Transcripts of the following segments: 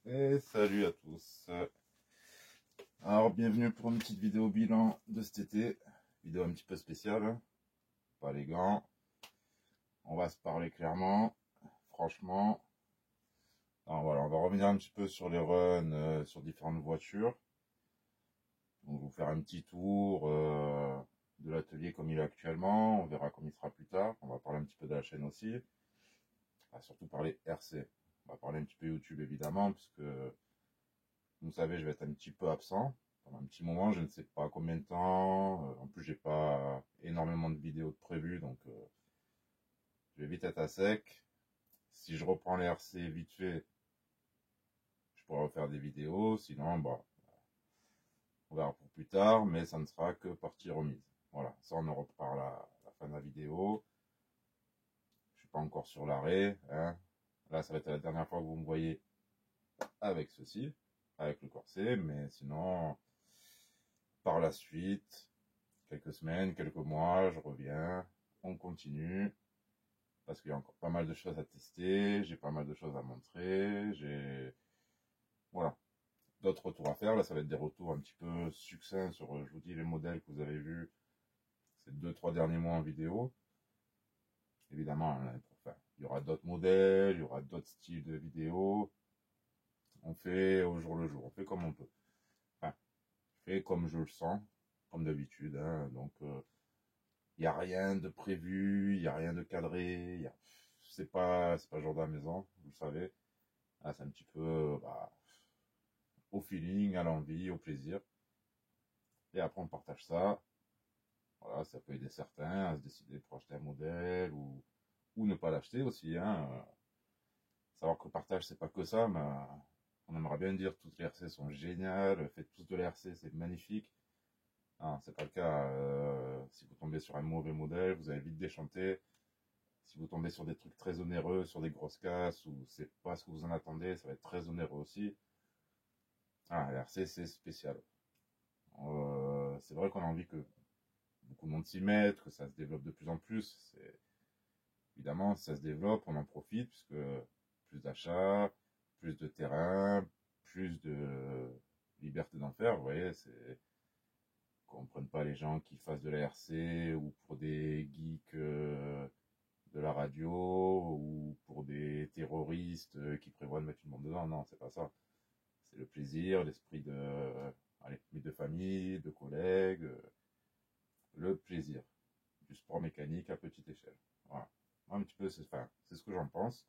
Et salut à tous. Alors bienvenue pour une petite vidéo bilan de cet été. Vidéo un petit peu spéciale, hein. Pas les gants. On va se parler clairement, franchement. Alors, voilà, on va revenir un petit peu sur les runs sur différentes voitures. On va vous faire un petit tour de l'atelier comme il est actuellement. On verra comme il sera plus tard. On va parler un petit peu de la chaîne aussi. On va surtout parler RC. On va parler un petit peu YouTube évidemment, puisque vous savez, je vais être un petit peu absent pendant un petit moment, je ne sais pas combien de temps. En plus, j'ai pas énormément de vidéos de prévues, donc je vais vite être à sec. Si je reprends les RC vite fait, je pourrai refaire des vidéos. Sinon, bah, on verra pour plus tard, mais ça ne sera que partie remise. Voilà, ça on en reparle à la fin de la vidéo. Je suis pas encore sur l'arrêt, hein. Là, ça va être la dernière fois que vous me voyez avec ceci, avec le corset, mais sinon, par la suite, quelques semaines, quelques mois, je reviens, on continue, parce qu'il y a encore pas mal de choses à tester, j'ai pas mal de choses à montrer, j'ai, voilà, d'autres retours à faire. Là, ça va être des retours un petit peu succincts sur, je vous dis, les modèles que vous avez vus ces 2-3 derniers mois en vidéo. Évidemment, hein, il y aura d'autres modèles, il y aura d'autres styles de vidéos. On fait au jour le jour, on fait comme on peut. Enfin, je fais comme je le sens, comme d'habitude, hein, donc il n'y a rien de prévu, il n'y a rien de cadré, c'est pas le jour de la maison, vous le savez. Ah, c'est un petit peu bah, au feeling, à l'envie, au plaisir. Et après, on partage ça. Voilà, ça peut aider certains à se décider pour acheter un modèle ou ne pas l'acheter aussi, hein. Savoir que le partage, c'est pas que ça, mais on aimerait bien dire que toutes les RC sont géniales, faites tous de la RC, c'est magnifique. Non, c'est pas le cas. Si vous tombez sur un mauvais modèle, vous allez vite déchanter. Si vous tombez sur des trucs très onéreux, sur des grosses casses, ou c'est pas ce que vous en attendez, ça va être très onéreux aussi. Ah, l'RC, c'est spécial. C'est vrai qu'on a envie que beaucoup de monde s'y mette, que ça se développe de plus en plus. Évidemment, si ça se développe, on en profite, puisque plus d'achats, plus de terrain, plus de liberté d'en faire, vous voyez, c'est qu'on ne prenne pas les gens qui fassent de la RC ou pour des geeks de la radio ou pour des terroristes qui prévoient de mettre une bombe dedans. Non, c'est pas ça. C'est le plaisir, l'esprit de famille, de collègues, le plaisir du sport mécanique à petite échelle. Voilà. Un petit peu, c'est ce que j'en pense.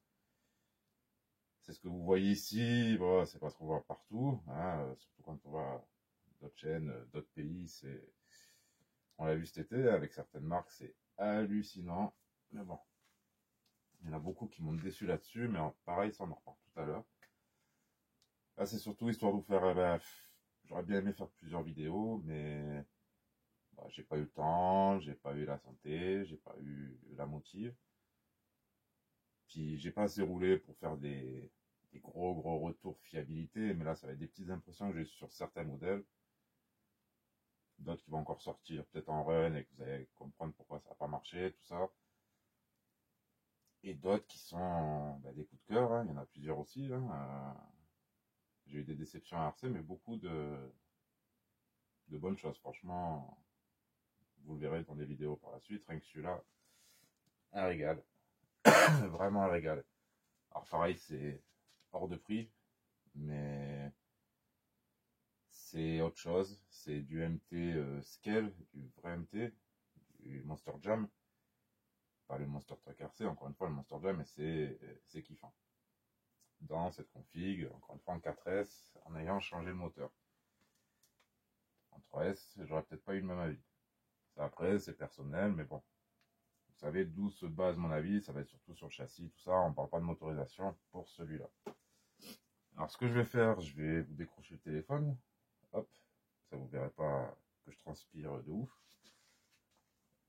C'est ce que vous voyez ici. Bon, c'est pas ce qu'on voit partout, hein, surtout quand on voit d'autres chaînes, d'autres pays. On l'a vu cet été avec certaines marques, c'est hallucinant. Mais bon, il y en a beaucoup qui m'ont déçu là-dessus, mais pareil, ça on en reparle tout à l'heure. Là, c'est surtout histoire de vous faire, j'aurais bien aimé faire plusieurs vidéos, mais bah, j'ai pas eu le temps, j'ai pas eu la santé, j'ai pas eu la motive. Puis j'ai pas assez roulé pour faire des gros retours fiabilité, mais là, ça va être des petites impressions que j'ai sur certains modèles. D'autres qui vont encore sortir peut-être en run et que vous allez comprendre pourquoi ça n'a pas marché, tout ça. Et d'autres qui sont bah, des coups de cœur, hein. Il y en a plusieurs aussi, hein. J'ai eu des déceptions à RC, mais beaucoup de bonnes choses. Franchement, vous le verrez dans des vidéos par la suite. Rien que celui-là, un régal. Vraiment un régal. Alors pareil, c'est hors de prix, mais c'est autre chose. C'est du MT Scale, du vrai MT, du Monster Jam. Pas le Monster Truck RC, encore une fois, le Monster Jam, mais c'est kiffant. Dans cette config, encore une fois en 4S, en ayant changé le moteur. En 3S, j'aurais peut-être pas eu le même avis. Ça, après, c'est personnel, mais bon. Vous savez d'où se base mon avis, ça va être surtout sur le châssis, tout ça, on parle pas de motorisation pour celui-là. Alors ce que je vais faire, je vais vous décrocher le téléphone, hop, ça vous verrez pas que je transpire de ouf.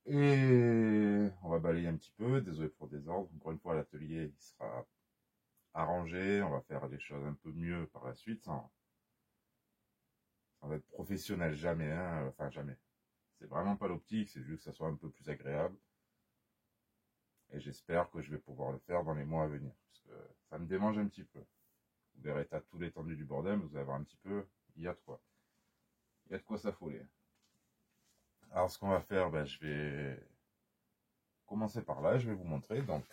Et on va balayer un petit peu, désolé pour le désordre, encore une fois l'atelier il sera arrangé, on va faire des choses un peu mieux par la suite, sans être professionnel, jamais, hein, enfin jamais. C'est vraiment pas l'optique, c'est juste que ça soit un peu plus agréable. Et j'espère que je vais pouvoir le faire dans les mois à venir, parce que ça me démange un petit peu. Vous verrez, à tout l'étendue du bordel, vous allez voir un petit peu, il y a de quoi. Il y a de quoi s'affoler. Alors, ce qu'on va faire, ben, je vais commencer par là, je vais vous montrer. Donc,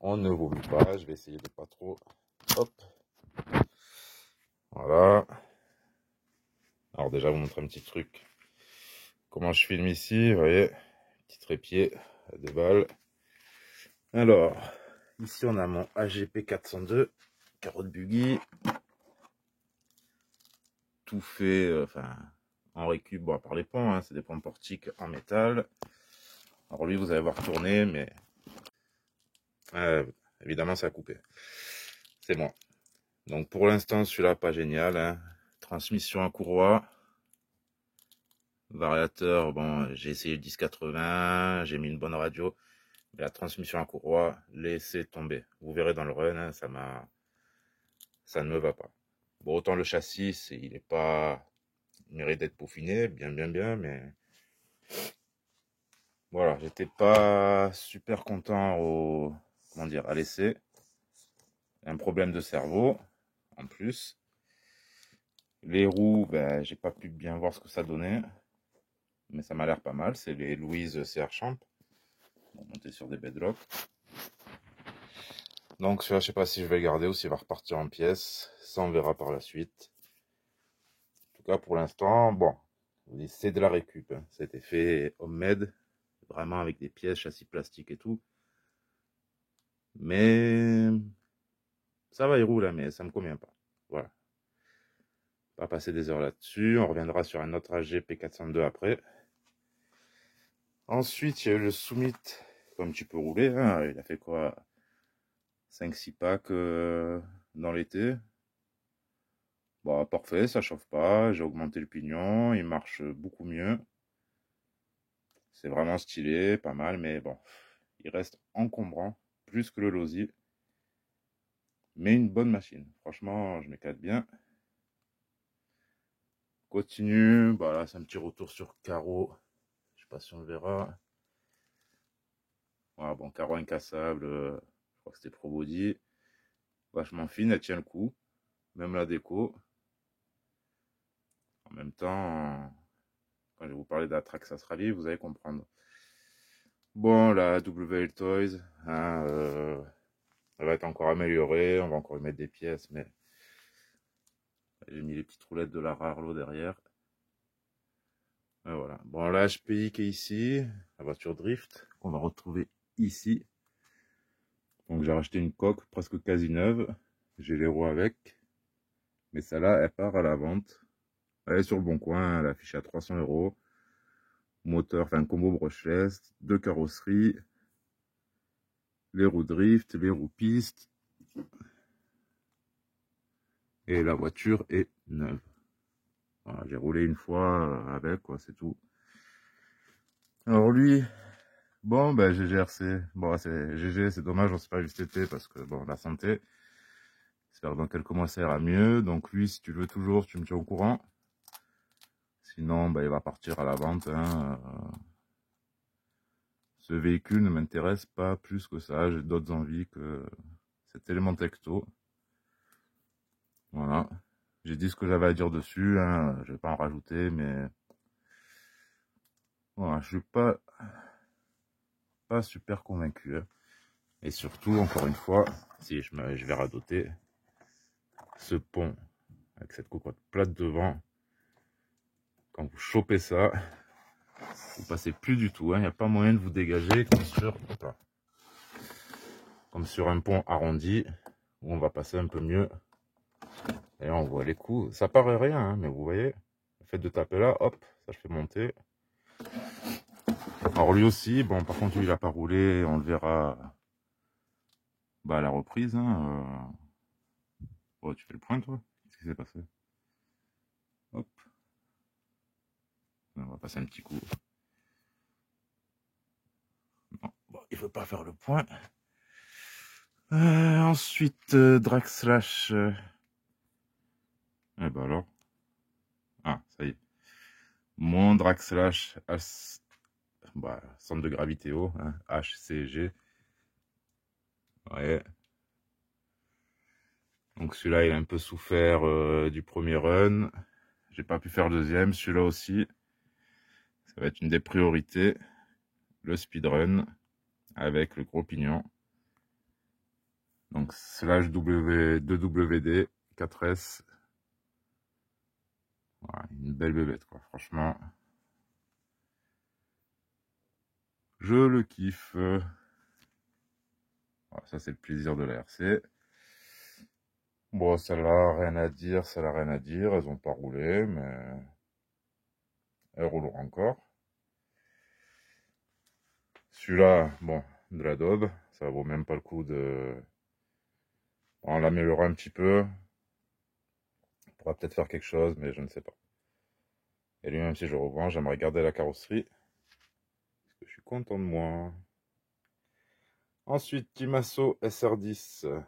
on ne vomit pas, je vais essayer de pas trop. Hop. Voilà. Alors, déjà, vous montrer un petit truc. Comment je filme ici, vous voyez, petit trépied à 2 balles. Alors, ici, on a mon AGP 402, carotte buggy. Tout fait, enfin, en récup, bon, à part les ponts, hein, c'est des ponts portiques en métal. Alors lui, vous allez voir tourner, mais évidemment, ça a coupé. C'est bon. Donc pour l'instant, celui-là, pas génial. Hein. Transmission à courroie. Variateur, bon, j'ai essayé le 1080, j'ai mis une bonne radio. Mais la transmission à courroie, laissez tomber. Vous verrez dans le run, hein, ça ne me va pas. Bon, autant le châssis, il est pas... Il mérite d'être peaufiné, bien, mais... Voilà, j'étais pas super content au... Comment dire, à l'essai. Un problème de cerveau, en plus. Les roues, ben, j'ai pas pu bien voir ce que ça donnait. Mais ça m'a l'air pas mal. C'est les Louise CR Champ. On va monter sur des bedrocks. Donc celui-là, je sais pas si je vais le garder ou s'il va repartir en pièces. Ça, on verra par la suite. En tout cas, pour l'instant, bon, c'est de la récup. Hein. C'était fait homemade, vraiment avec des pièces, châssis plastique et tout. Mais ça va, il roule, hein, mais ça me convient pas. Voilà. Pas passer des heures là-dessus. On reviendra sur un autre AG P402 après. Ensuite, il y a eu le Summit, comme tu peux rouler. Hein. Il a fait quoi? 5-6 packs dans l'été. Bon, parfait, ça chauffe pas. J'ai augmenté le pignon. Il marche beaucoup mieux. C'est vraiment stylé, pas mal, mais bon, il reste encombrant, plus que le Losi. Mais une bonne machine. Franchement, je m'éclate bien. Continue. Bah là, c'est un petit retour sur carreau. Je sais pas si on le verra. Voilà, bon, carreau incassable. Je crois que c'était Pro Body. Vachement fine, elle tient le coup. Même la déco. En même temps, quand je vais vous parler de la Traxxas Rally, vous allez comprendre. Bon, la WL Toys, hein, elle va être encore améliorée. On va encore y mettre des pièces, mais j'ai mis les petites roulettes de la Rarlo derrière. Et voilà. Bon, la HPI qui est ici, la voiture drift, qu'on va retrouver ici. Donc j'ai racheté une coque presque quasi neuve. J'ai les roues avec. Mais celle-là, elle part à la vente. Elle est sur le bon coin, elle est affichée à 300 €. Moteur, enfin combo brushless, 2 carrosseries, les roues drift, les roues piste. Et la voiture est neuve. Voilà, j'ai roulé une fois avec, quoi, c'est tout. Alors lui, bon, ben GGRC. Bon, c'est GG, c'est dommage, on s'est pas vu cet été parce que, bon, la santé. J'espère que dans quelques mois ça ira mieux. Donc lui, si tu le veux toujours, tu me tiens au courant. Sinon, ben, il va partir à la vente. Hein. Ce véhicule ne m'intéresse pas plus que ça. J'ai d'autres envies que cet élément texto. Voilà. J'ai dit ce que j'avais à dire dessus. Hein. Je vais pas en rajouter, mais voilà, je suis pas super convaincu. Hein. Et surtout, encore une fois, si je vais radoter ce pont avec cette cocotte plate devant. Quand vous chopez ça, vous passez plus du tout. Il n'y a pas moyen de vous dégager comme sur un pont arrondi où on va passer un peu mieux. Et là, on voit les coups. Ça paraît rien, hein, mais vous voyez, le fait de taper là, hop, ça le fait monter. Alors lui aussi, bon, par contre, lui, il n'a pas roulé. On le verra à la reprise. Hein, Oh, tu fais le point, toi? Qu'est-ce qui s'est passé? Hop. On va passer un petit coup. Non, bon, il ne veut pas faire le point. Ensuite, drag slash. Eh ben alors. Ah, ça y est. Mon drag slash centre de gravité haut, hein, HCG. Ouais. Donc celui-là, il a un peu souffert du premier run. J'ai pas pu faire le deuxième. Celui-là aussi, ça va être une des priorités. Le speedrun avec le gros pignon. Donc slash W 2WD 4S. Voilà, une belle bébête quoi, franchement. Je le kiffe. Voilà, ça c'est le plaisir de la RC. Bon, celle-là, rien à dire, celle-là, rien à dire. Elles ont pas roulé, mais elles rouleront encore. Celui-là, bon, de la daube, ça vaut même pas le coup de... On l'améliore un petit peu. On pourra peut-être faire quelque chose, mais je ne sais pas. Et lui, même si je revends, j'aimerais garder la carrosserie. Parce que je suis content de moi. Ensuite, Timasso SR10.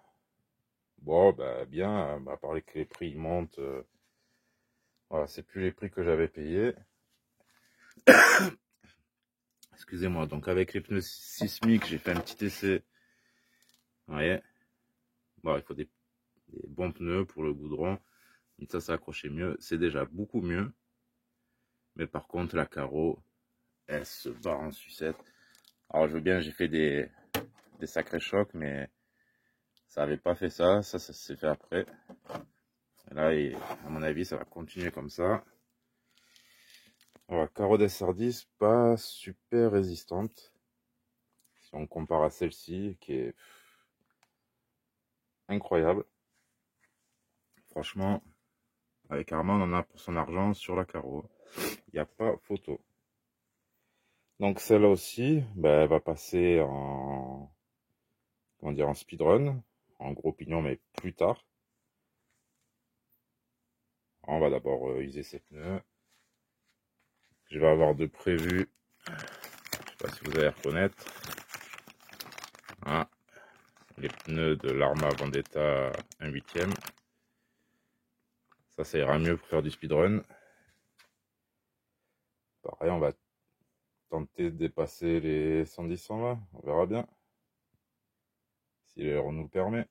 Bon, bah bien, à part que les prix montent. Voilà, c'est plus les prix que j'avais payés. Excusez-moi, donc avec les pneus sismiques, j'ai fait un petit essai. Vous voyez, bon, il faut des bons pneus pour le goudron. Et ça accrochait mieux. C'est déjà beaucoup mieux. Mais par contre, la carreau, elle se barre en sucette. Alors, je veux bien, j'ai fait des sacrés chocs, mais ça n'avait pas fait ça. Ça s'est fait après. Et là, à mon avis, ça va continuer comme ça. Voilà, carreau d'SR10, pas super résistante. Si on compare à celle-ci, qui est incroyable. Franchement, avec Armand, on en a pour son argent sur la carreau. Il n'y a pas photo. Donc celle-là aussi, ben, elle va passer en, comment dire, en speedrun, en gros pignon, mais plus tard. On va d'abord user ses pneus. Je vais avoir de prévu, je sais pas si vous allez reconnaître, hein, les pneus de l'Arma Vendetta 1/8. Ça ira mieux pour faire du speedrun. Pareil, on va tenter de dépasser les 110-120, on verra bien. Si l'heure nous le permet.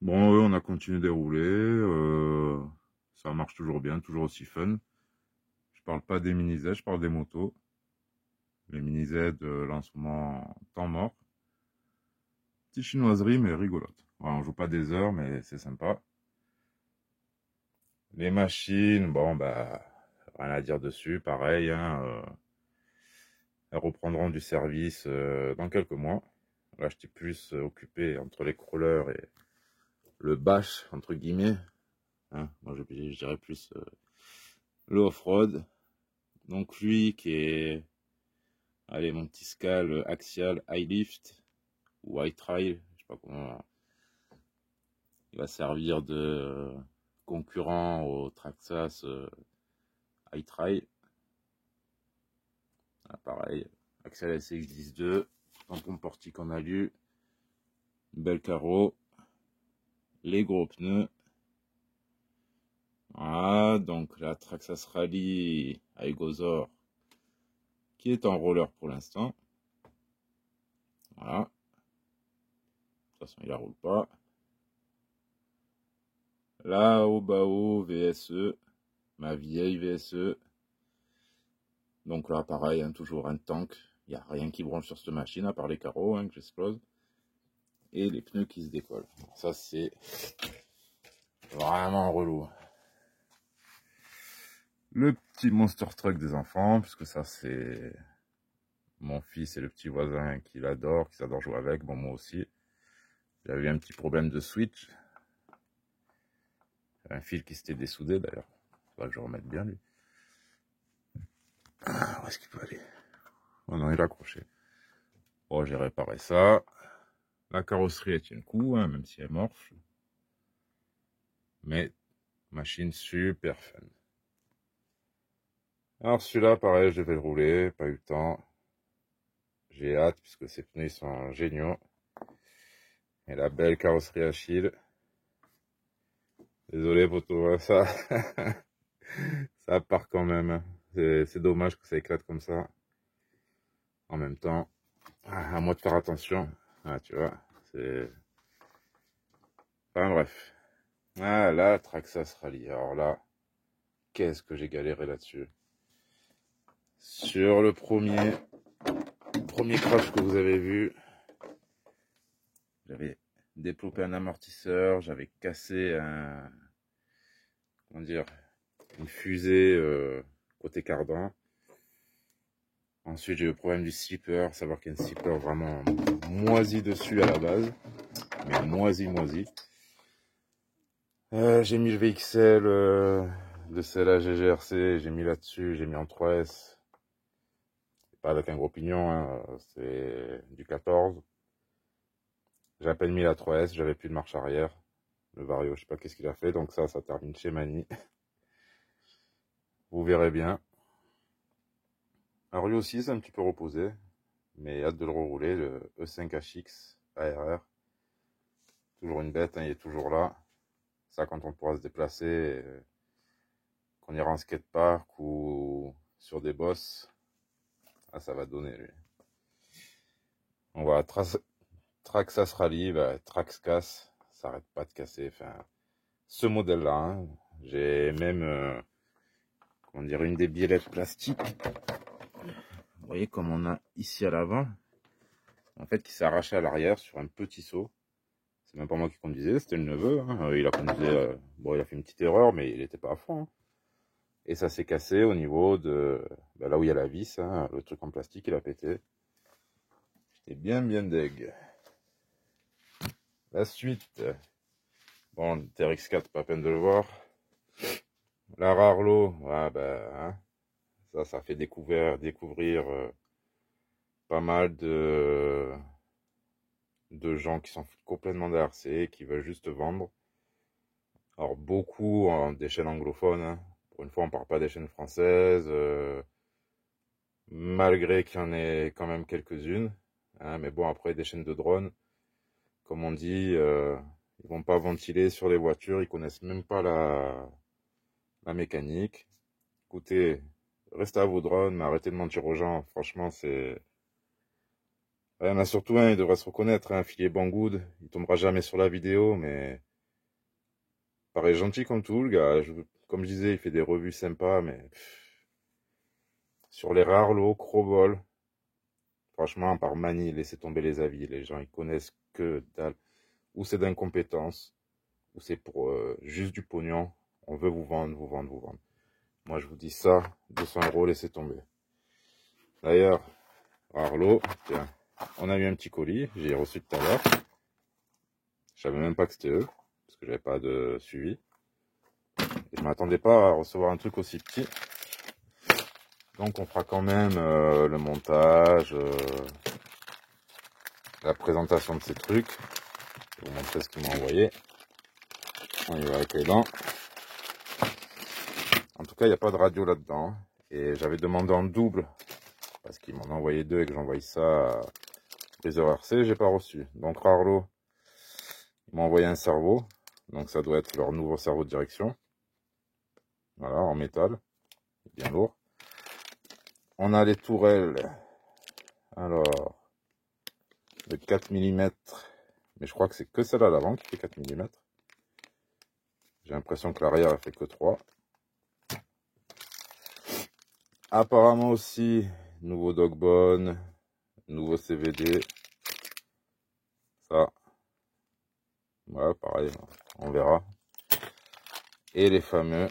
Bon, on a continué de rouler. Ça marche toujours bien, toujours aussi fun. Je parle pas des mini-Z, je parle des motos. Les mini-Z, lancement temps mort. Petite chinoiserie, mais rigolote. Voilà, on joue pas des heures, mais c'est sympa. Les machines, bon, bah, rien à dire dessus. Pareil, hein, elles reprendront du service dans quelques mois. Là, j'étais plus occupé entre les crawlers et le bash, entre guillemets. Hein, moi, je dirais plus le off-road. Donc, lui qui est, allez, mon petit scale axial high lift ou high trail, je sais pas comment. Il va servir de concurrent au Traxxas high trail. Ah, pareil, axial SX-10-2, tampon portique en alu, bel carreau, les gros pneus. Ah, donc la Traxxas Rally Aigozor qui est en roller pour l'instant. Voilà. De toute façon, il ne roule pas. La Obao VSE, ma vieille VSE. Donc là, pareil, hein, toujours un tank. Il n'y a rien qui branche sur cette machine, à part les carreaux hein, que j'explose. Et les pneus qui se décollent. Ça, c'est vraiment relou. Le petit monster truck des enfants, puisque ça, c'est mon fils et le petit voisin qui l'adore, qui adore jouer avec. Bon, moi aussi. J'avais eu un petit problème de switch. Un fil qui s'était dessoudé d'ailleurs. Il faudra que je remette bien lui. Ah, où est-ce qu'il peut aller? Oh non, il est accroché. Bon, j'ai réparé ça. La carrosserie elle tient le coup, hein, même si elle morfle. Mais machine super fun. Alors celui-là, pareil, je devais le rouler, pas eu le temps. J'ai hâte puisque ces pneus sont géniaux. Et la belle carrosserie Achille. Désolé poto, ça, ça part quand même. C'est dommage que ça éclate comme ça. En même temps, à moi de faire attention. Ah, tu vois, c'est Enfin bref. Ah là, Traxxas Rally. Alors là, qu'est-ce que j'ai galéré là-dessus. Sur le premier crash que vous avez vu, j'avais développé un amortisseur, j'avais cassé comment dire, une fusée côté cardan. Ensuite, j'ai eu le problème du slipper, savoir qu'il y a un slipper vraiment moisi dessus à la base, mais moisi. J'ai mis le VXL de celle-là GGRC, j'ai mis là-dessus, j'ai mis en 3S. Pas avec un gros pignon, hein, c'est du 14. J'ai à peine mis la 3S, j'avais plus de marche arrière. Le Vario, je sais pas qu'est-ce qu'il a fait, donc ça termine chez Mani. Vous verrez bien. Alors lui aussi, c'est un petit peu reposé, mais hâte de le rerouler, le E5HX ARR. Toujours une bête, hein, il est toujours là. Ça, quand on pourra se déplacer, qu'on ira en skatepark ou sur des bosses, ah, ça va donner, lui. On va Traxxas Rally, bah, Traxxas, ça arrête pas de casser. Enfin, ce modèle-là, hein, j'ai même, comment dire, une des biellettes plastiques. Vous voyez comme on a ici à l'avant, en fait, qui s'est arraché à l'arrière sur un petit saut. C'est même pas moi qui conduisais, c'était le neveu. Hein. Il a conduisé, bon, il a fait une petite erreur, mais il n'était pas à fond. Hein. Et ça s'est cassé au niveau de bah, là où il y a la vis, hein, le truc en plastique, il a pété. J'étais bien deg. La suite, bon, le TRX4, pas peine de le voir. La Rarlo, ouais, bah, hein, ça fait découvrir pas mal de gens qui s'en foutent complètement des RC, qui veulent juste vendre. Alors beaucoup des chaînes anglophones, hein. Pour une fois on parle pas des chaînes françaises, malgré qu'il y en ait quand même quelques-unes, hein, mais bon après des chaînes de drones, comme on dit, ils vont pas ventiler sur les voitures, ils connaissent même pas la mécanique. Écoutez, restez à vos drones, mais arrêtez de mentir aux gens, franchement c'est... Il y en a surtout un, il devrait se reconnaître, un filet Banggood, il tombera jamais sur la vidéo, mais... Pareil, gentil comme tout, le gars, comme je disais, il fait des revues sympas, mais... Sur les rares lots, Crobol, franchement, à part Mani, laissez tomber les avis. Les gens, ils connaissent que dalle. Ou c'est d'incompétence, ou c'est pour juste du pognon. On veut vous vendre. Moi, je vous dis ça, 200 €, laissez tomber. D'ailleurs, rare lot, tiens, on a eu un petit colis, j'ai reçu tout à l'heure. Je savais même pas que c'était eux, parce que j'avais pas de suivi. Et je m'attendais pas à recevoir un truc aussi petit. Donc on fera quand même le montage, la présentation de ces trucs. Je vais vous montrer ce qu'ils m'ont envoyé. On y va avec les dents. En tout cas, il n'y a pas de radio là-dedans. Et j'avais demandé en double, parce qu'ils m'en ont envoyé deux et que j'envoie ça à Briseur RC, j'ai pas reçu. Donc Rarlo, ils m'ont envoyé un cerveau. Donc ça doit être leur nouveau cerveau de direction. Voilà, en métal. Bien lourd. On a les tourelles. Alors, de 4 mm. Mais je crois que c'est que celle-là d'avant qui fait 4 mm. J'ai l'impression que l'arrière elle fait que 3. Apparemment aussi, nouveau Dogbone, nouveau CVD. Ça, voilà, pareil, on verra. Et les fameux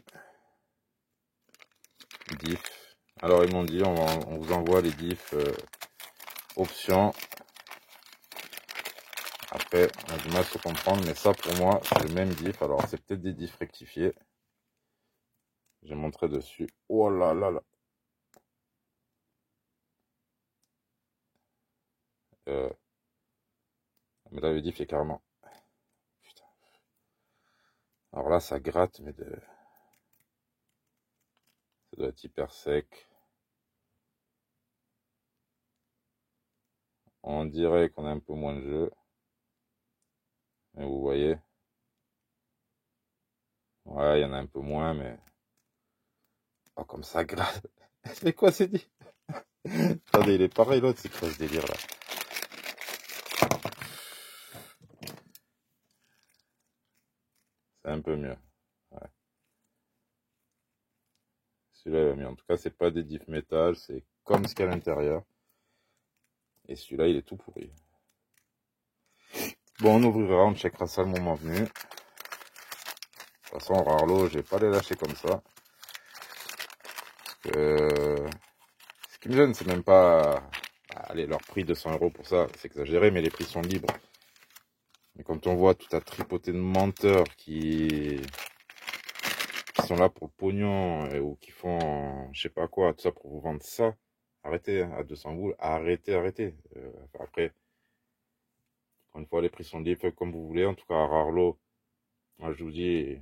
diffs. Alors ils m'ont dit, on vous envoie les diffs options. Après, on a du mal à se comprendre, mais ça pour moi, c'est le même diff. Alors c'est peut-être des diffs rectifiés. J'ai montré dessus. Oh là là là. Mais là, le diff est carrément... Putain. Alors là, ça gratte, mais de... Ça doit être hyper sec. On dirait qu'on a un peu moins de jeu. Et vous voyez. Ouais, il y en a un peu moins, mais... Oh, comme ça gratte. C'est quoi, c'est dit? Attendez, il est pareil, l'autre, c'est quoi ce délire, là? C'est un peu mieux. Ouais. Celui-là, il va mieux. En tout cas, c'est pas des diffs métal, c'est comme ce qu'il y a à l'intérieur. Et celui-là, il est tout pourri. Bon, on ouvrira, on checkera ça le moment venu. De toute façon, Rarlo, je vais pas les lâcher comme ça. Ce qui me gêne, c'est même pas... Allez, leur prix 200 € pour ça, c'est exagéré, mais les prix sont libres. Mais quand on voit tout à tripoter de menteurs qui sont là pour le pognon ou qui font je sais pas quoi, tout ça pour vous vendre ça, arrêtez hein, à 200 boules, arrêtez. Après, encore une fois, les prix sont libres, faites comme vous voulez. En tout cas, à Rarlo, moi je vous dis,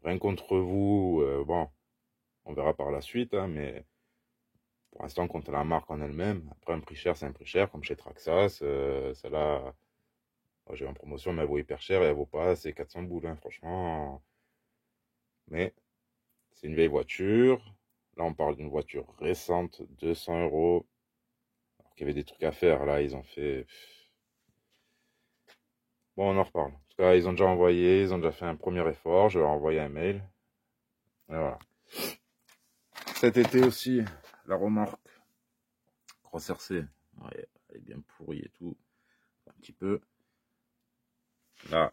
rien contre vous, bon, on verra par la suite, hein, mais pour l'instant, comptez la marque en elle-même. Après, un prix cher, c'est un prix cher, comme chez Traxas, celle-là, j'ai en promotion, mais elle vaut hyper cher et elle vaut pas assez 400 boules, hein, franchement. Mais c'est une vieille voiture. Là, on parle d'une voiture récente, 200 €. Alors qu'il y avait des trucs à faire. Là, ils ont fait... Bon, on en reparle. En tout cas, ils ont déjà envoyé, ils ont déjà fait un premier effort. Je vais leur envoyer un mail. Et voilà. Cet été aussi, la remorque Cross RC. Ouais, elle est bien pourrie et tout. Un petit peu. Là,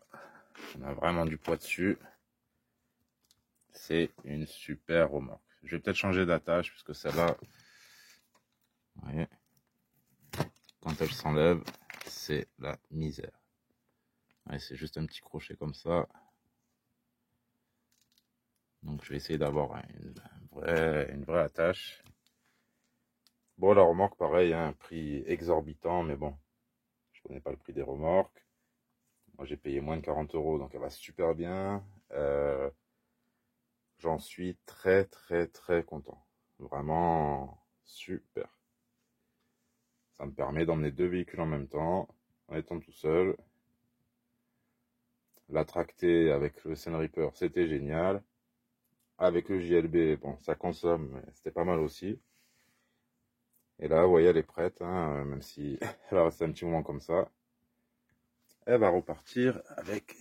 on a vraiment du poids dessus. C'est une super remorque. Je vais peut-être changer d'attache puisque celle-là, vous voyez, quand elle s'enlève, c'est la misère. Ouais, c'est juste un petit crochet comme ça. Donc je vais essayer d'avoir une vraie attache. Bon, la remorque, pareil, hein, un prix exorbitant, mais bon, je connais pas le prix des remorques. Moi, j'ai payé moins de 40 €, donc elle va super bien. J'en suis très content. Vraiment super. Ça me permet d'emmener 2 véhicules en même temps, en étant tout seul. La tractée avec le Sun Reaper, c'était génial. Avec le JLB, bon, ça consomme, mais c'était pas mal aussi. Et là, vous voyez, elle est prête, hein, même si elle va rester un petit moment comme ça. Elle va repartir avec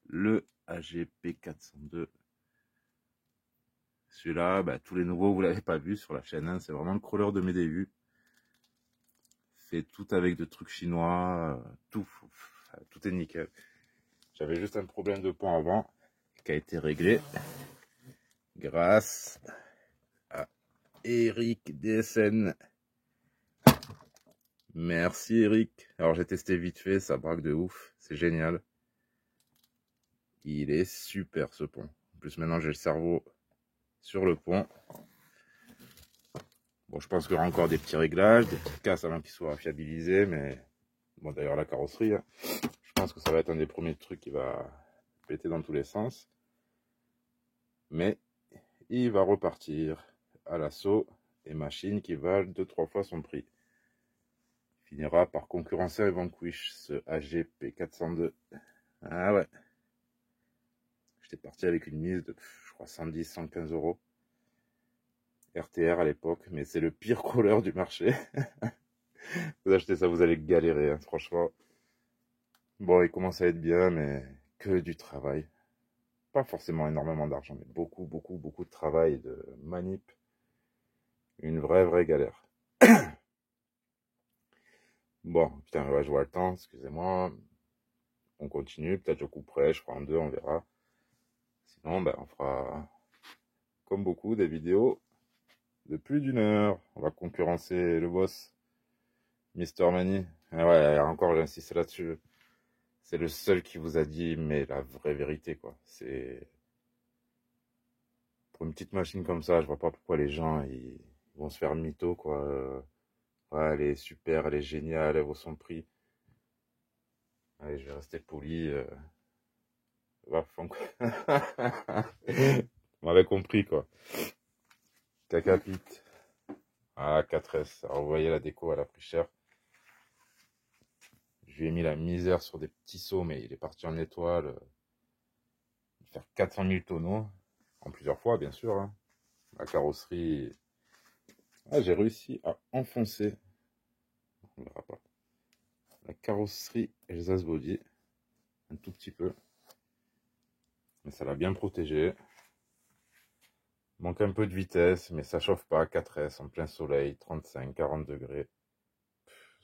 le AGP 402. Celui-là, bah, tous les nouveaux, vous l'avez pas vu sur la chaîne, hein, c'est vraiment le crawler de mes débuts. Fait tout avec de trucs chinois, tout est nickel. J'avais juste un problème de pont avant qui a été réglé grâce à Eric DSN. Merci Eric. Alors j'ai testé vite fait, ça braque de ouf, c'est génial. Il est super ce pont. En plus maintenant j'ai le cerveau sur le pont. Bon, je pense qu'il y aura encore des petits réglages, des petites casses avant qu'ils soient fiabilisés, mais bon, d'ailleurs la carrosserie, hein. Je pense que ça va être un des premiers trucs qui va péter dans tous les sens. Mais il va repartir à l'assaut des machines qui valent 2-3 fois son prix. Il finira par concurrencer avec Vanquish, ce AGP 402. Ah ouais. J'étais parti avec une mise de, je crois, 110-115 €. RTR à l'époque, mais c'est le pire crawler du marché. Vous achetez ça, vous allez galérer, hein, franchement. Bon, il commence à être bien, mais que du travail. Pas forcément énormément d'argent, mais beaucoup de travail, de manip. Une vraie galère. Bon, putain, ouais, je vois le temps, excusez-moi. On continue, peut-être je couperai, je ferai en deux, on verra. Sinon, ben, on fera, comme beaucoup, des vidéos de plus d'1 heure. On va concurrencer le boss, Mister Mani. Ah ouais, encore, j'insiste là-dessus. C'est le seul qui vous a dit, mais la vraie vérité, quoi. C'est... Pour une petite machine comme ça, je vois pas pourquoi les gens, ils vont se faire mytho, quoi. Ouais, elle est super, elle est géniale, elle vaut son prix. Allez, je vais rester poli. Va, Vous m'avez compris, quoi. Cacapite. Ah, 4S. Alors, vous voyez, la déco, elle a pris cher. Je lui ai mis la misère sur des petits sauts, mais il est parti en étoile. Faire 400 000 tonneaux. En plusieurs fois, bien sûr, hein. La carrosserie... Ah, j'ai réussi à enfoncer. On verra pas. La carrosserie Elsace Body. Un tout petit peu. Mais ça l'a bien protégé. Manque un peu de vitesse, mais ça chauffe pas. 4S en plein soleil, 35-40 degrés.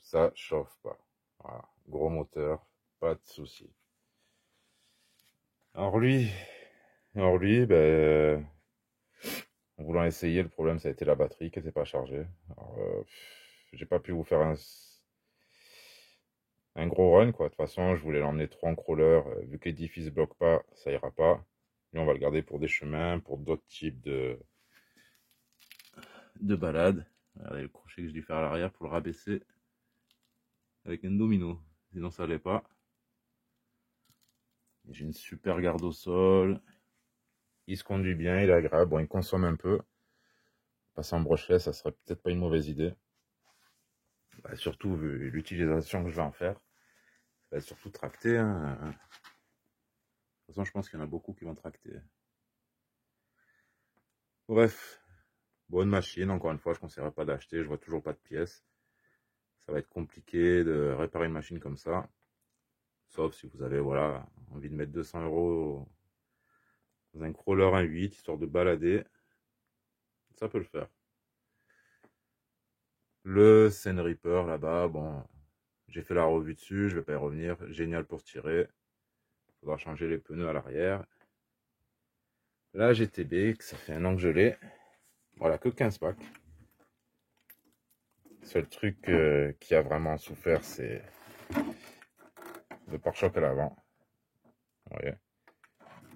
Ça chauffe pas. Voilà. Gros moteur, pas de souci. Alors lui, ben, en voulant essayer, le problème ça a été la batterie qui n'était pas chargée. Alors, j'ai pas pu vous faire un gros run quoi. De toute façon, je voulais l'emmener trop en crawler. Vu que l'édifice ne bloque pas, ça ira pas. Lui, on va le garder pour des chemins, pour d'autres types de balades. Regardez le crochet que je dû faire à l'arrière pour le rabaisser avec un domino. Sinon, ça allait pas. J'ai une super garde au sol. Il se conduit bien, il est agréable. Bon, il consomme un peu. Passer en brochet, ça serait peut-être pas une mauvaise idée. Bah, surtout vu l'utilisation que je vais en faire. Ça va être surtout tracté. Hein. De toute façon, je pense qu'il y en a beaucoup qui vont tracter. Bref, bonne machine. Encore une fois, je ne conseillerais pas d'acheter. Je vois toujours pas de pièces. Ça va être compliqué de réparer une machine comme ça. Sauf si vous avez voilà, envie de mettre 200 € dans un crawler 1.8, histoire de balader. Ça peut le faire. Le Sen Reaper là-bas, bon, j'ai fait la revue dessus, je vais pas y revenir. Génial pour tirer. Faudra changer les pneus à l'arrière. La GTB, que ça fait un an que je l'ai. Voilà, que 15 packs. Le seul truc qui a vraiment souffert, c'est le pare-choc à l'avant. Vous voyez.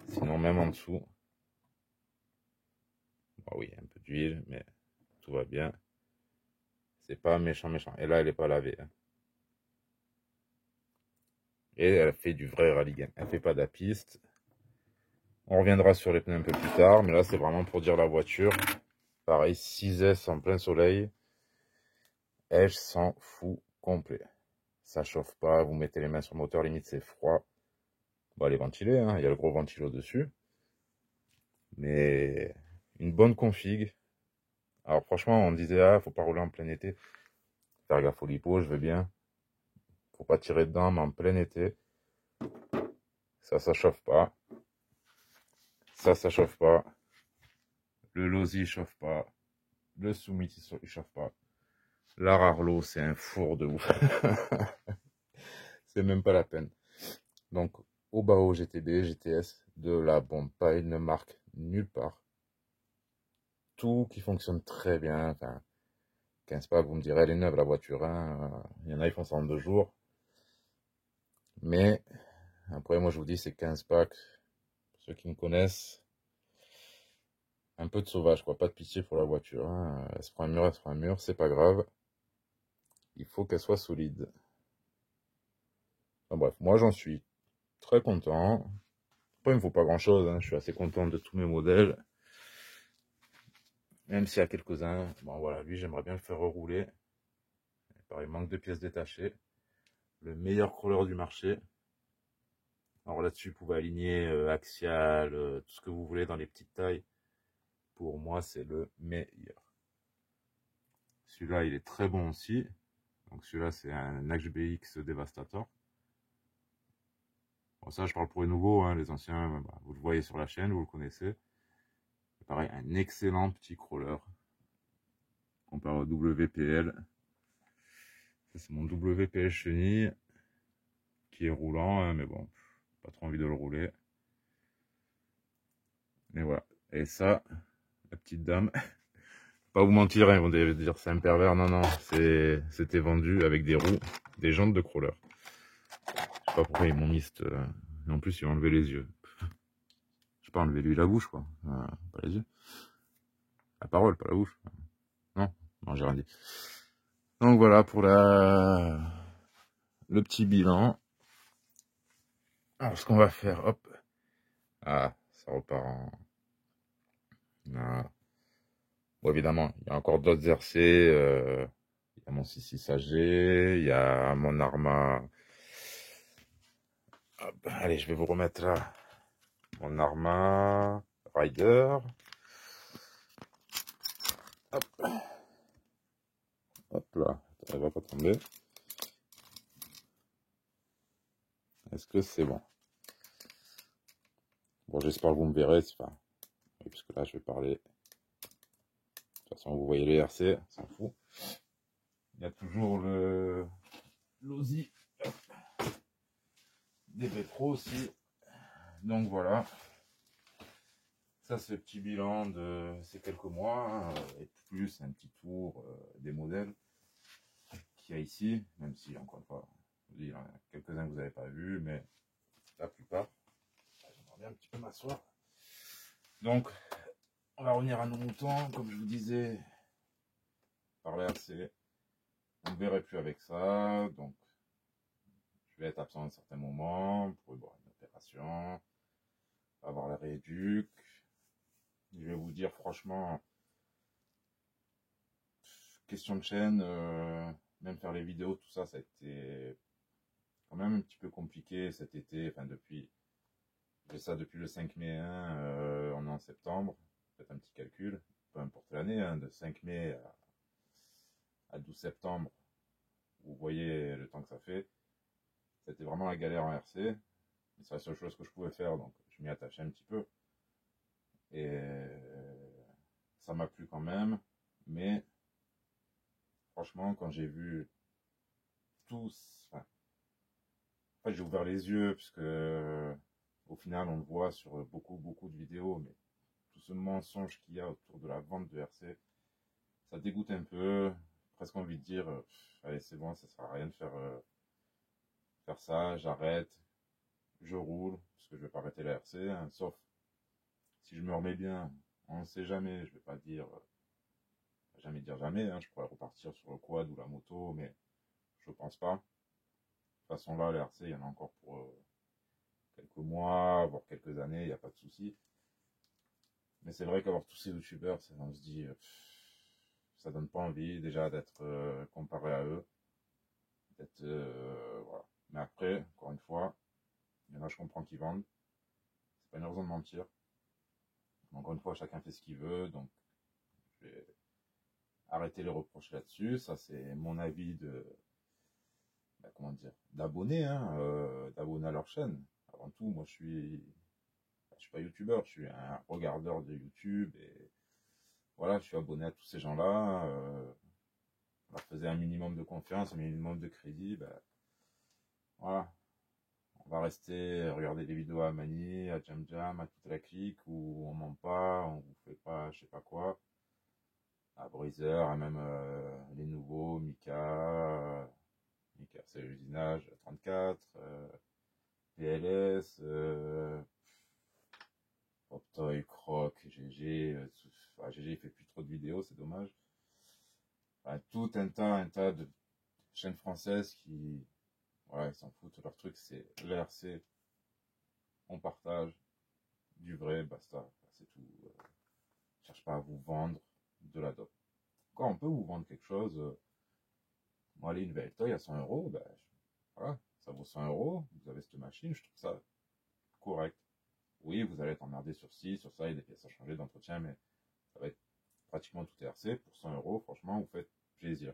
Sinon, même en dessous. Bon, oui, un peu d'huile, mais tout va bien. C'est pas méchant. Et là, elle n'est pas lavée. Hein. Et elle fait du vrai rallye game. Elle fait pas d'apiste. On reviendra sur les pneus un peu plus tard. Mais là, c'est vraiment pour dire la voiture. Pareil, 6S en plein soleil. Et je s'en fout complet. Ça chauffe pas. Vous mettez les mains sur le moteur, limite c'est froid. Bon, elle est ventilée. Hein. Il y a le gros ventilo dessus. Mais une bonne config. Alors franchement, on me disait, ah, faut pas rouler en plein été. Faire gaffe au lipo, je veux bien. Faut pas tirer dedans, mais en plein été. Ça chauffe pas. Ça chauffe pas. Le Losi, il chauffe pas. Le Summit, il chauffe pas. L'Ararlo, c'est un four de ouf. C'est même pas la peine. Donc, Obao GTB, GTS, de la bombe. Pas une marque nulle part. Tout qui fonctionne très bien. Enfin, 15 pas, vous me direz, elle est neuve la voiture. Hein. Il y en a, ils font ça en 2 jours. Mais, après, moi, je vous dis, c'est 15 packs. Pour ceux qui me connaissent, un peu de sauvage, quoi. Pas de pitié pour la voiture. Hein. Elle se prend un mur, c'est pas grave. Il faut qu'elle soit solide. Enfin, bref, moi, j'en suis très content. Après, il me faut pas grand-chose. Hein. Je suis assez content de tous mes modèles. Même s'il y a quelques-uns. Bon, voilà, lui, j'aimerais bien le faire rerouler. Pareil, manque de pièces détachées. Le meilleur crawler du marché. Alors là-dessus, vous pouvez aligner axial, tout ce que vous voulez dans les petites tailles. Pour moi, c'est le meilleur. Celui-là, il est très bon aussi. Donc celui-là, c'est un HBX Devastator. Bon, ça, je parle pour les nouveaux. Hein, les anciens, bah, vous le voyez sur la chaîne, vous le connaissez. Pareil, un excellent petit crawler. Comparé au WPL. Ça, c'est mon WPL chenille. Qui est roulant, hein, mais bon, pas trop envie de le rouler. Mais voilà. Et ça, la petite dame... Pas vous mentir, hein, ils vont dire c'est un pervers. Non, non, c'était vendu avec des roues, des jantes de crawler. Je sais pas pourquoi ils m'ont mis cette... Et en plus, ils ont enlevé les yeux. Je sais pas, enlever lui la bouche, quoi. Pas les yeux. La parole, pas la bouche. Non, non, j'ai rien dit. Donc voilà pour le petit bilan. Alors, ce qu'on va faire, hop. Ah, ça repart en... Voilà. Bon, évidemment, il y a encore d'autres RC. Il y a mon 66AG, il y a mon Arma. Hop, allez, je vais vous remettre là. Mon Arma Rider. Hop. Hop là, elle va pas tomber. Est-ce que c'est bon? Bon, j'espère que vous me verrez, enfin, oui, parce que là, je vais parler. De toute façon, vous voyez les RC, on s'en fout. Il y a toujours le l'OSI des Pro aussi. Donc voilà. Ça, c'est le petit bilan de ces quelques mois, hein, et plus un petit tour des modèles qu'il y a ici, même si, encore une fois, je vous dis, il y en a quelques-uns que vous n'avez pas vus, mais la plupart. J'aimerais bien un petit peu m'asseoir. Donc, on va revenir à nos moutons, comme je vous disais, par l'air, on ne verrait plus avec ça, donc je vais être absent à un certain moment pour une opération, avoir la rééduque. Je vais vous dire franchement, question de chaîne, même faire les vidéos, tout ça, ça a été quand même un petit peu compliqué cet été, enfin j'ai ça depuis le 5 mai, hein, on est en septembre, faites un petit calcul, peu importe l'année, hein, de 5 mai à 12 septembre, vous voyez le temps que ça fait. C'était vraiment la galère en RC, mais c'est la seule chose que je pouvais faire, donc je m'y attachais un petit peu. Et ça m'a plu quand même, mais franchement, quand j'ai vu tous, enfin, en fait, j'ai ouvert les yeux, puisque au final, on le voit sur beaucoup de vidéos, mais tout ce mensonge qu'il y a autour de la vente de RC, ça dégoûte un peu, presque envie de dire, allez, c'est bon, ça sert à rien de faire ça, j'arrête, je roule, parce que je vais pas arrêter la RC, hein, sauf si je me remets bien, on ne sait jamais, je vais pas dire, jamais dire jamais, hein, je pourrais repartir sur le quad ou la moto, mais je pense pas. De toute façon là, la RC, il y en a encore pour quelques mois, voire quelques années, il n'y a pas de souci. Mais c'est vrai qu'avoir tous ces youtubeurs, on se dit, ça donne pas envie déjà d'être comparé à eux. Voilà. Mais après, encore une fois, il y en a, je comprends qu'ils vendent. C'est pas une raison de mentir. Encore une fois, chacun fait ce qu'il veut, donc je vais arrêter les reproches là-dessus. Ça, c'est mon avis de, comment dire, d'abonnés, hein, d'abonnés à leur chaîne. Avant tout, moi, je suis pas youtubeur, je suis un regardeur de YouTube et voilà, je suis abonné à tous ces gens-là. On leur faisait un minimum de confiance, un minimum de crédit, voilà. On va rester regarder des vidéos à Mani, à Jam Jam, à toute la clique où on ment pas, on vous fait pas je sais pas quoi. À Breezer, à même les nouveaux, Mika c'est l'usinage 34, PLS, Optoy, Croc, GG, GG il fait plus trop de vidéos, c'est dommage. Tout un tas de chaînes françaises qui, voilà, ils s'en foutent, leur truc c'est l'RC, on partage, du vrai, basta, c'est tout. Cherche pas à vous vendre de la dope. Quand on peut vous vendre quelque chose, moi, allez, une Veltoy à 100 €, voilà, ça vaut 100 €, vous avez cette machine, je trouve ça correct. Oui, vous allez être emmerdé sur ci, sur ça, il y a des pièces à changer d'entretien, mais ça va être pratiquement tout RC. Pour 100 €, franchement, vous faites plaisir.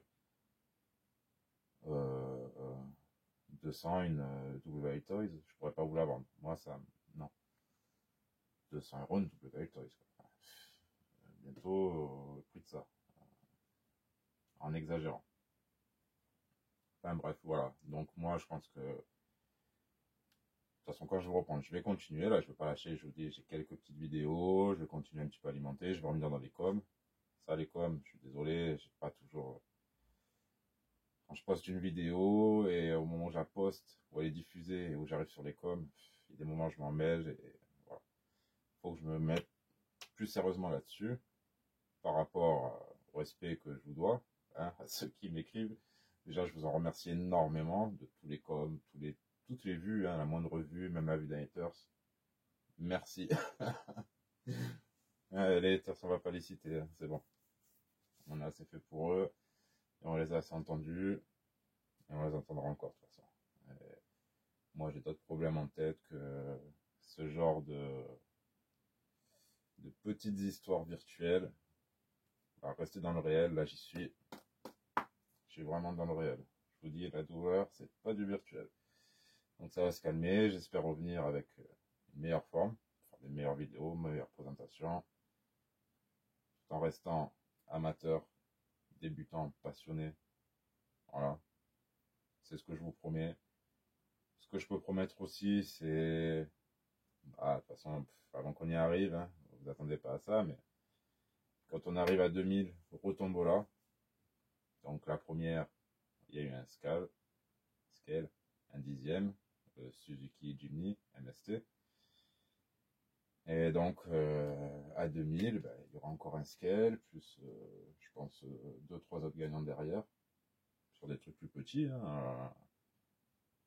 200, une WA Toys, je pourrais pas vous la vendre. Moi, ça, non. 200 € une WA Toys, quoi. Bientôt le prix de ça, en exagérant. Enfin bref, voilà. Donc moi, je pense que de toute façon, quand je vais reprendre, je vais continuer. Là, je vais pas lâcher. Je vous dis, j'ai quelques petites vidéos. Je vais continuer un petit peu à alimenter. Je vais revenir dans les coms. Ça, les coms, je suis désolé. J'ai pas toujours. Quand je poste une vidéo et au moment où je la poste, où elle est diffusée et où j'arrive sur les coms, il y a des moments où je m'en mêle. Et voilà. Faut que je me mette plus sérieusement là-dessus par rapport au respect que je vous dois, hein, à ceux qui m'écrivent. Déjà, je vous en remercie énormément de tous les coms, toutes les vues, hein, la moindre vue, même la vue d'un haters. Merci. Les haters, on va pas les citer, hein, c'est bon. On a assez fait pour eux, et on les a assez entendus, et on les entendra encore de toute façon. Et moi, j'ai d'autres problèmes en tête que ce genre de petites histoires virtuelles. Alors, rester dans le réel, là, j'y suis. Je suis vraiment dans le réel. Je vous dis, la douleur, c'est pas du virtuel. Donc ça va se calmer, j'espère revenir avec une meilleure forme. faire des meilleures vidéos, meilleures présentations, tout en restant amateur, débutant, passionné. Voilà, c'est ce que je vous promets. Ce que je peux promettre aussi, c'est... Ah, de toute façon, avant qu'on y arrive, hein, vous attendez pas à ça, mais quand on arrive à 2000 retombola, donc la première, il y a eu un scale, un dixième, Suzuki Jimny MST. Et donc, à 2000, ben, il y aura encore un scale, plus, je pense, 2-3 autres gagnants derrière, sur des trucs plus petits, hein,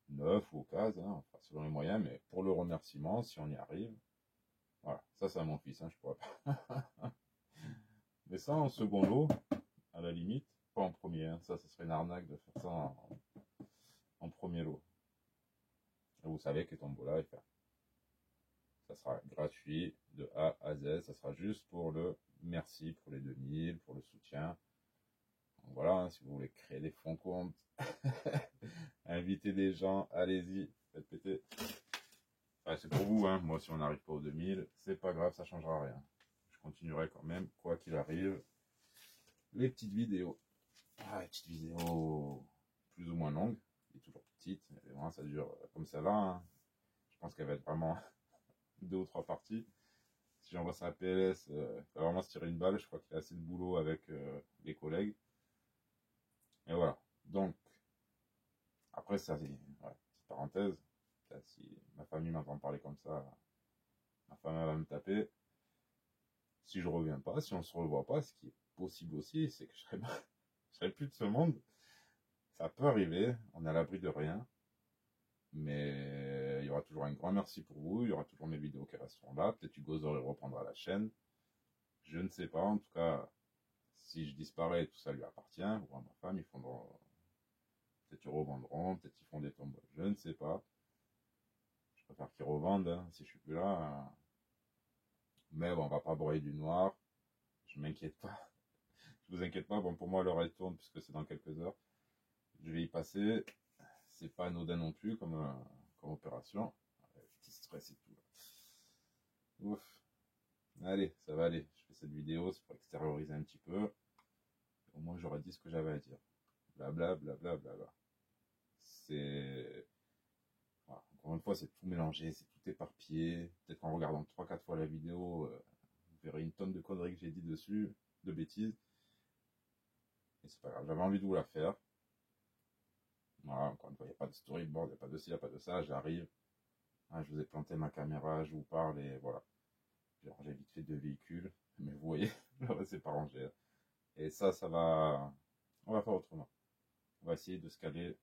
9 ou 15, hein, enfin, selon les moyens, mais pour le remerciement, si on y arrive, voilà, ça c'est à mon fils, hein, je pourrais pas. Mais ça, en second lot, à la limite, pas en premier, hein, ça serait une arnaque de faire ça en premier lot. Et vous savez que Tombola, ça sera gratuit de A à Z, ça sera juste pour le merci, pour les 2000, pour le soutien. Donc voilà, hein, si vous voulez créer des fonds comptes, inviter des gens, allez-y, faites péter. Enfin, c'est pour vous, hein. Moi si on n'arrive pas aux 2000, c'est pas grave, ça changera rien. Je continuerai quand même, quoi qu'il arrive, les petites vidéos. Ah, les petites vidéos plus ou moins longues, et toujours petites, mais vraiment ça dure comme celle-là. Hein. Je pense qu'elle va être vraiment 2 ou 3 parties. Si j'envoie ça à PLS, il va vraiment se tirer une balle. Je crois qu'il a assez de boulot avec les collègues. Et voilà. Donc, après, ça, c'est ouais, petite parenthèse. Si ma famille m'entend parler comme ça, ma femme va me taper. Si je reviens pas, si on se revoit pas, ce qui est possible aussi, c'est que je serai plus de ce monde. Ça peut arriver, on est à l'abri de rien. Mais il y aura toujours un grand merci pour vous, il y aura toujours mes vidéos qui resteront là. Peut-être Hugo Zor reprendra la chaîne. Je ne sais pas, en tout cas, si je disparais, tout ça lui appartient, ou à ma femme, ils fondront, peut-être ils revendront, peut-être ils font des tombeaux, je ne sais pas. Je préfère qu'ils revendent, hein, si je suis plus là. Hein. Mais bon, on va pas broyer du noir, je m'inquiète pas. Je vous inquiète pas, bon, pour moi, l'heure elle tourne, puisque c'est dans quelques heures. Je vais y passer, c'est pas anodin non plus comme opération. Petit stress et tout. Ouf. Allez, ça va aller. Je fais cette vidéo, c'est pour extérioriser un petit peu. Au moins, j'aurais dit ce que j'avais à dire. Blabla, blabla, blabla. C'est... Voilà. Encore une fois, c'est tout mélangé, c'est tout éparpillé. Peut-être qu'en regardant 3-4 fois la vidéo, vous verrez une tonne de conneries que j'ai dit dessus, de bêtises. Et c'est pas grave, j'avais envie de vous la faire. Voilà, encore une fois, il n'y a pas de storyboard, il n'y a pas de ci, il n'y a pas de ça, j'arrive. Ah, je vous ai planté ma caméra, je vous parle et voilà. J'ai rangé vite fait 2 véhicules, mais vous voyez, c'est pas rangé. Et ça va... On va faire autrement. On va essayer de se caler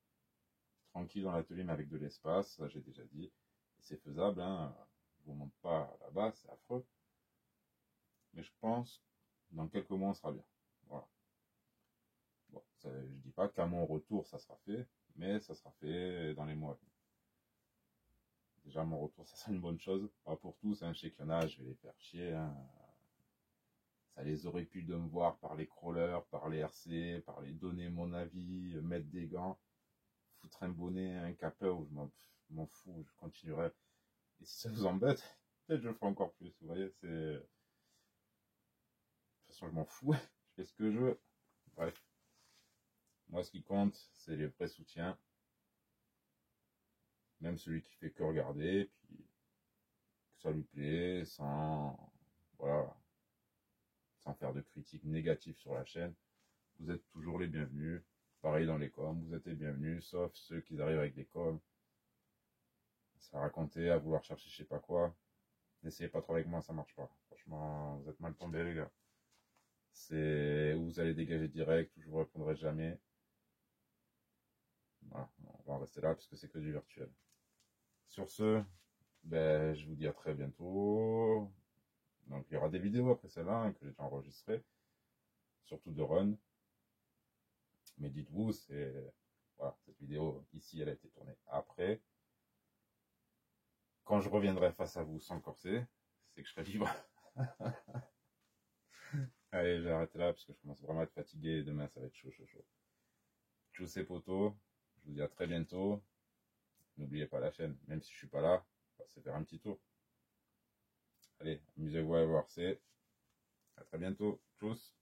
tranquille dans l'atelier, mais avec de l'espace, ça j'ai déjà dit. Et c'est faisable, hein. Je vous montre pas là-bas, c'est affreux. Mais je pense, dans quelques mois, on sera bien. Voilà. Bon, ça, je dis pas qu'à mon retour, ça sera fait, mais ça sera fait dans les mois à venir. Déjà, mon retour, ça sera une bonne chose. Pas pour tous, hein. Je sais qu'il y en a, je vais les faire chier, hein. Ça les aurait pu de me voir par les crawlers, par les RC, par les donner mon avis, mettre des gants, foutre un bonnet, un capeur, je m'en fous, je continuerai. Et si ça vous embête, peut-être je le ferai encore plus, vous voyez, c'est... De toute façon, je m'en fous, je fais ce que je veux. Bref. Moi, ce qui compte, c'est les vrais soutiens. Même celui qui fait que regarder, puis que ça lui plaît, voilà, sans faire de critiques négatives sur la chaîne. Vous êtes toujours les bienvenus. Pareil dans les coms, vous êtes les bienvenus, sauf ceux qui arrivent avec des coms. Ça raconter, à vouloir chercher je sais pas quoi. N'essayez pas trop avec moi, ça marche pas. Franchement, vous êtes mal tombés, les gars. C'est où vous allez dégager direct, où je vous répondrai jamais. Voilà, on va en rester là parce que c'est que du virtuel. Sur ce, ben, je vous dis à très bientôt. Donc, il y aura des vidéos après celle-là hein, que j'ai déjà enregistrées, surtout de run. Mais dites-vous, voilà, cette vidéo ici, elle a été tournée après. Quand je reviendrai face à vous sans corset, c'est que je serai libre. Allez, j'ai arrêté là parce que je commence vraiment à être fatigué et demain ça va être chaud, chaud, chaud. Tchuss ces potos, je vous dis à très bientôt. N'oubliez pas la chaîne, même si je suis pas là, passez faire un petit tour. Allez, amusez-vous à voir, c'est. À très bientôt. Tchuss.